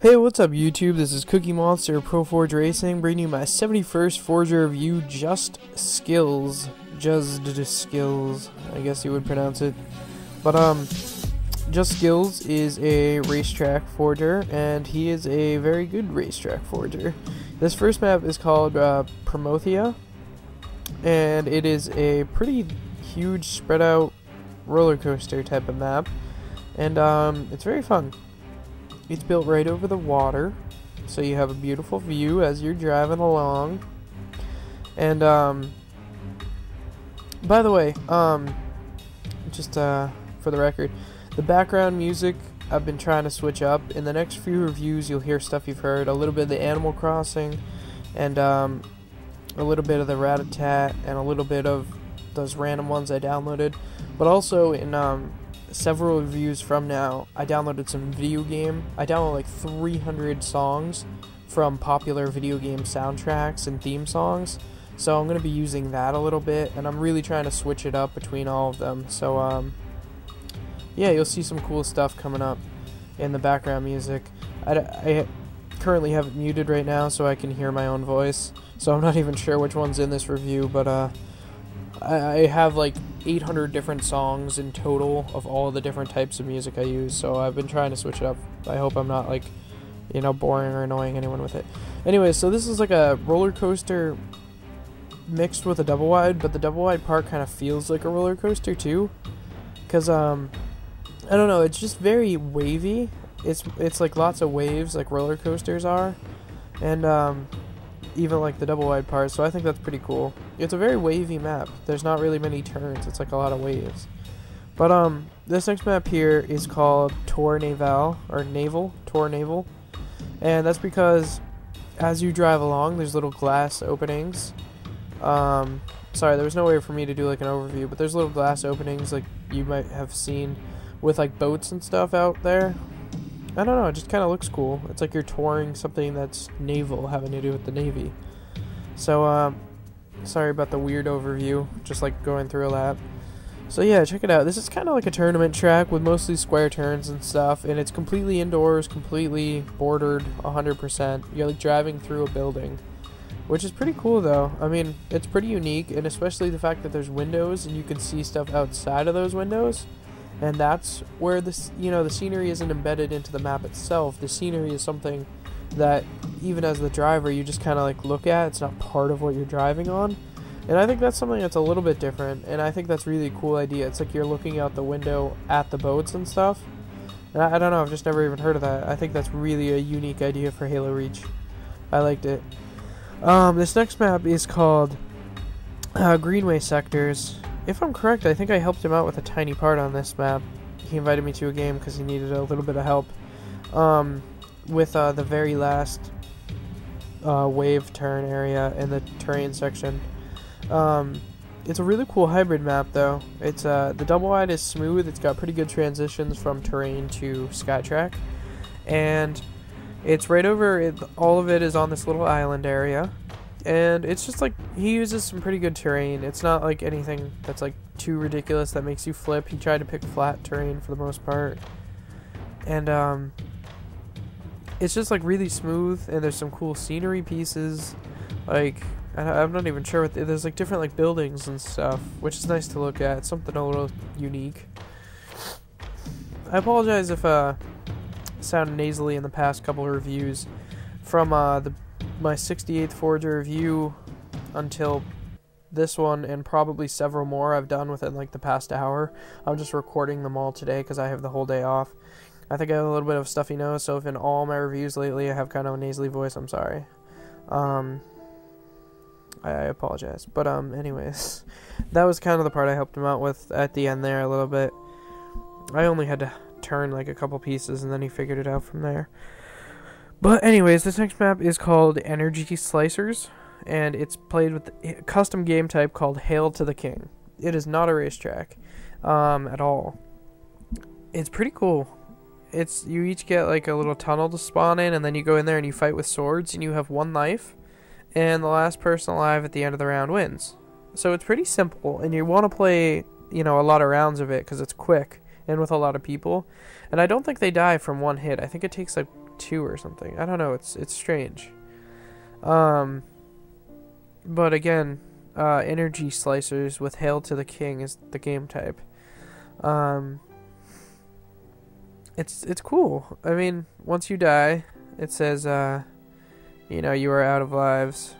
Hey, what's up YouTube? This is Cookie Monster ProForgeRacing, bringing you my 71st ForgER review, Juzt Skillz, I guess you would pronounce it. But Juzt Skillz is a racetrack forger, and he is a very good racetrack forger. This first map is called Promothea, and it is a pretty huge spread out roller coaster type of map, and it's very fun. It's built right over the water, so you have a beautiful view as you're driving along. And by the way, just for the record, the background music I've been trying to switch up. In the next few reviews you'll hear stuff you've heard, a little bit of the Animal Crossing, and a little bit of the Rat-a-tat, and a little bit of those random ones I downloaded. But also in several reviews from now, I downloaded some video game. I downloaded like 300 songs from popular video game soundtracks and theme songs. So I'm going to be using that a little bit, and I'm really trying to switch it up between all of them. So yeah, you'll see some cool stuff coming up in the background music. I currently have it muted right now so I can hear my own voice. So I'm not even sure which one's in this review, but I have like 800 different songs in total of all the different types of music I use, so I've been trying to switch it up. I hope I'm not like, you know, boring or annoying anyone with it. Anyway, so this is like a roller coaster mixed with a double wide, but the double wide part kind of feels like a roller coaster too, because I don't know, it's just very wavy. It's like lots of waves like roller coasters are, and even like the double wide part, so I think that's pretty cool. It's a very wavy map. There's not really many turns, it's like a lot of waves. But this next map here is called Tour Naval, or Naval, Tour Naval. And that's because as you drive along, there's little glass openings. Sorry, there was no way for me to do like an overview, but there's little glass openings like you might have seen with like boats and stuff out there. I don't know, it just kind of looks cool. It's like you're touring something that's naval, having to do with the Navy. So, sorry about the weird overview, just like going through a lap. So yeah, check it out. This is kind of like a tournament track with mostly square turns and stuff, and it's completely indoors, completely bordered 100%. You're like driving through a building, which is pretty cool though. I mean, it's pretty unique, and especially the fact that there's windows and you can see stuff outside of those windows. And that's where this, you know, the scenery isn't embedded into the map itself. The scenery is something that even as the driver you just kind of like look at. It's not part of what you're driving on. And I think that's something that's a little bit different, and I think that's really a cool idea. It's like you're looking out the window at the boats and stuff. And I don't know, I've just never even heard of that. I think that's really a unique idea for Halo Reach. I liked it. This next map is called Greenway Sectors. If I'm correct, I think I helped him out with a tiny part on this map. He invited me to a game because he needed a little bit of help with the very last wave turn area in the terrain section. It's a really cool hybrid map though. It's the double wide is smooth. It's got pretty good transitions from terrain to skytrack, and it's right over it. All of it is on this little island area. And it's just like, he uses some pretty good terrain. It's not like anything that's like too ridiculous that makes you flip. He tried to pick flat terrain for the most part. And it's just like really smooth, and there's some cool scenery pieces. Like, I'm not even sure what there's like different like buildings and stuff, which is nice to look at. It's something a little unique. I apologize if sounded nasally in the past couple of reviews. From my 68th ForgER review until this one, and probably several more I've done within like the past hour. I'm just recording them all today because I have the whole day off. I think I have a little bit of stuffy nose, so if in all my reviews lately I have kind of a nasally voice, I'm sorry. I apologize. But anyways, that was kind of the part I helped him out with at the end there a little bit. I only had to turn like a couple pieces, and then he figured it out from there. But anyways, this next map is called Energy Slicers, and it's played with a custom game type called Hail to the King. It is not a racetrack at all. It's pretty cool. You each get like a little tunnel to spawn in, and then you go in there and you fight with swords, and you have one life, and the last person alive at the end of the round wins. So it's pretty simple, and you want to play, you know, a lot of rounds of it because it's quick and with a lot of people. And I don't think they die from one hit. I think it takes like 2 or something. I don't know. It's strange. But again, energy slicers with Hail to the King is the game type. It's cool. I mean, once you die, it says, you know, you are out of lives.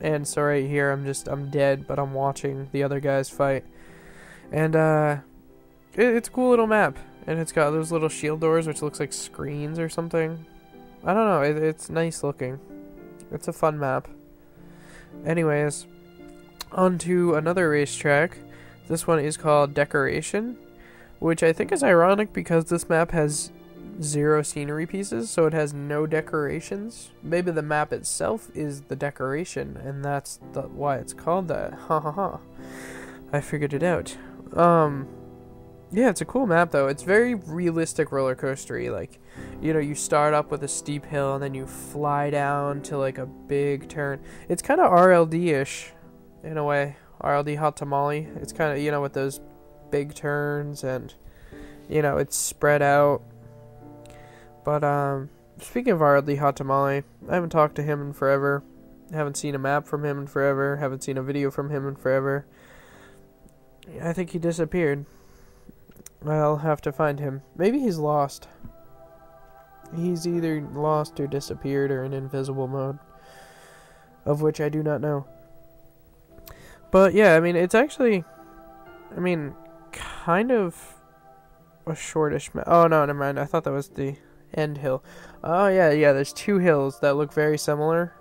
And so right here, I'm dead, but I'm watching the other guys fight. And, it's a cool little map. And it's got those little shield doors, which looks like screens or something. I don't know, it's nice looking. It's a fun map. Anyways, on to another racetrack. This one is called Decoration, which I think is ironic because this map has 0 scenery pieces, so it has no decorations. Maybe the map itself is the decoration, and that's why it's called that. Ha ha ha. I figured it out. Yeah, it's a cool map though. It's very realistic roller coastery. Like, you know, you start up with a steep hill and then you fly down to like a big turn. It's kind of RLD-ish in a way. RLD Hot Tamale. It's kind of, you know, with those big turns and, you know, it's spread out. But speaking of RLD Hot Tamale, I haven't talked to him in forever. I haven't seen a map from him in forever. Haven't seen a video from him in forever. I think he disappeared. I'll have to find him. Maybe he's lost. He's either lost or disappeared or in invisible mode, of which I do not know. But yeah, I mean, it's actually, I mean, kind of a shortish map. Oh no, never mind. I thought that was the end hill. Oh yeah, there's 2 hills that look very similar.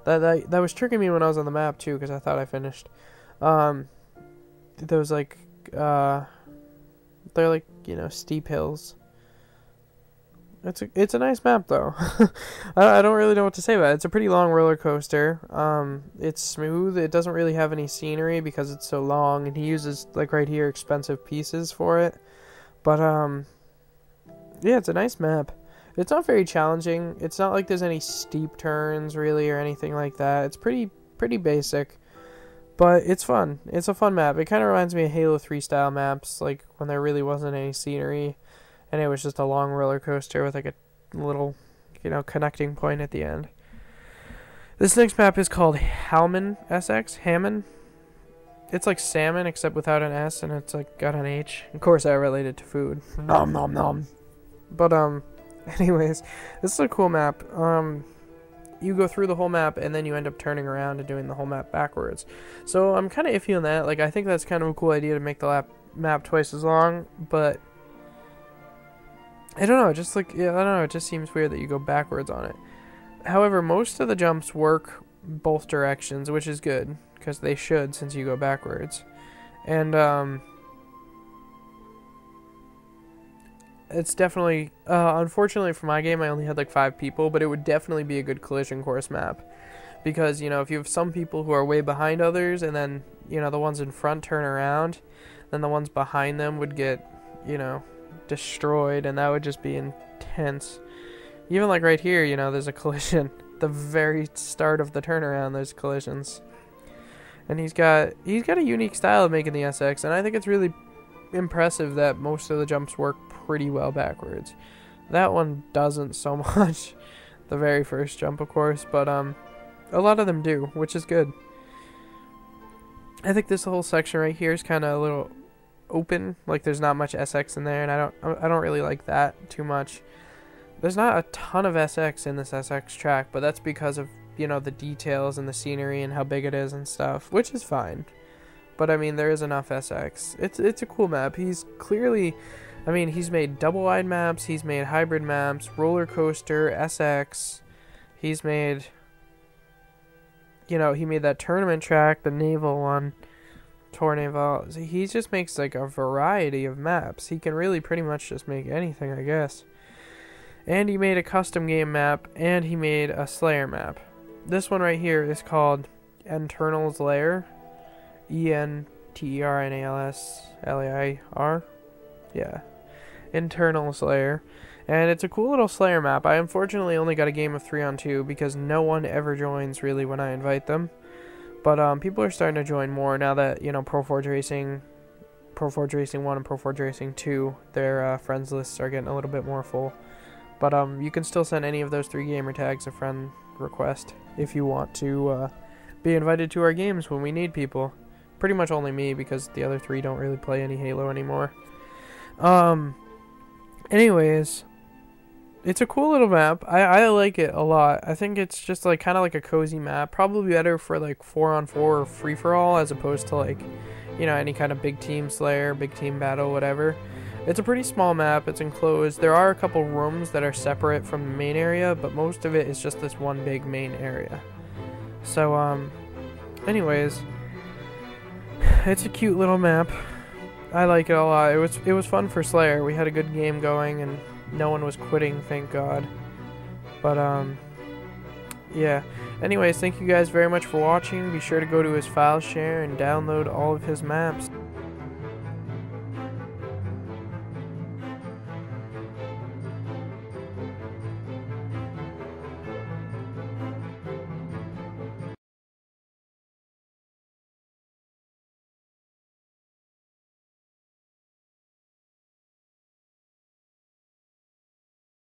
That was tricking me when I was on the map too, because I thought I finished. Those like they're like, you know, steep hills. It's a nice map though. I don't really know what to say about it. It's a pretty long roller coaster. It's smooth. It doesn't really have any scenery because it's so long, and he uses, like right here, expensive pieces for it. But yeah, it's a nice map. It's not very challenging. It's not like there's any steep turns really or anything like that. It's pretty basic. But it's fun. It's a fun map. It kind of reminds me of Halo 3 style maps, like when there really wasn't any scenery, and it was just a long roller coaster with like a little, you know, connecting point at the end. This next map is called Halman SX. Hammond. It's like salmon except without an S, and it's like got an H. Of course, I relate it to food. Nom nom nom. But anyways, this is a cool map. You go through the whole map, and then you end up turning around and doing the whole map backwards. So I'm kind of iffy on that. Like, I think that's kind of a cool idea to make the map twice as long, but I don't know. Just like, yeah, I don't know. It just seems weird that you go backwards on it. However, most of the jumps work both directions, which is good, because they should, since you go backwards. And it's definitely, unfortunately for my game, I only had like 5 people, but it would definitely be a good collision course map. Because, you know, if you have some people who are way behind others, and then, you know, the ones in front turn around, then the ones behind them would get, you know, destroyed, and that would just be intense. Even like right here, you know, there's a collision. The very start of the turnaround, there's collisions. And he's got a unique style of making the SX, and I think it's really impressive that most of the jumps work pretty well backwards. That one doesn't so much. The very first jump, of course, but a lot of them do, which is good. I think this whole section right here is kind of a little open, like there's not much SX in there, and I don't really like that too much. There's not a ton of SX in this SX track, but that's because of, you know, the details and the scenery and how big it is and stuff, which is fine. But I mean, there is enough SX. It's a cool map. He's clearly, I mean, he's made double wide maps, he's made hybrid maps, roller coaster, SX. He's made, you know, he made that tournament track, the naval one, Tornaval. He just makes like a variety of maps. He can really pretty much just make anything, I guess. And he made a custom game map, and he made a Slayer map. This one right here is called Internals Lair. ENTERNALS Yeah. Internals Lair. And it's a cool little Slayer map. I unfortunately only got a game of 3-on-2 because no one ever joins really when I invite them. But people are starting to join more now that, you know, ProForgeRacing 1 and ProForgeRacing 2, their friends lists are getting a little bit more full. But you can still send any of those 3 gamer tags a friend request if you want to be invited to our games when we need people. Pretty much only me, because the other 3 don't really play any Halo anymore. Anyways, it's a cool little map. I like it a lot. I think it's just like kind of like a cozy map. Probably better for like 4-on-4 or free-for-all as opposed to like, you know, any kind of big team slayer, big team battle, whatever. It's a pretty small map. It's enclosed. There are a couple rooms that are separate from the main area, but most of it is just this one big main area. So, anyways, it's a cute little map. I like it a lot. It was fun for Slayer. We had a good game going, and no one was quitting, thank God. But, yeah. Anyways, thank you guys very much for watching. Be sure to go to his file share and download all of his maps.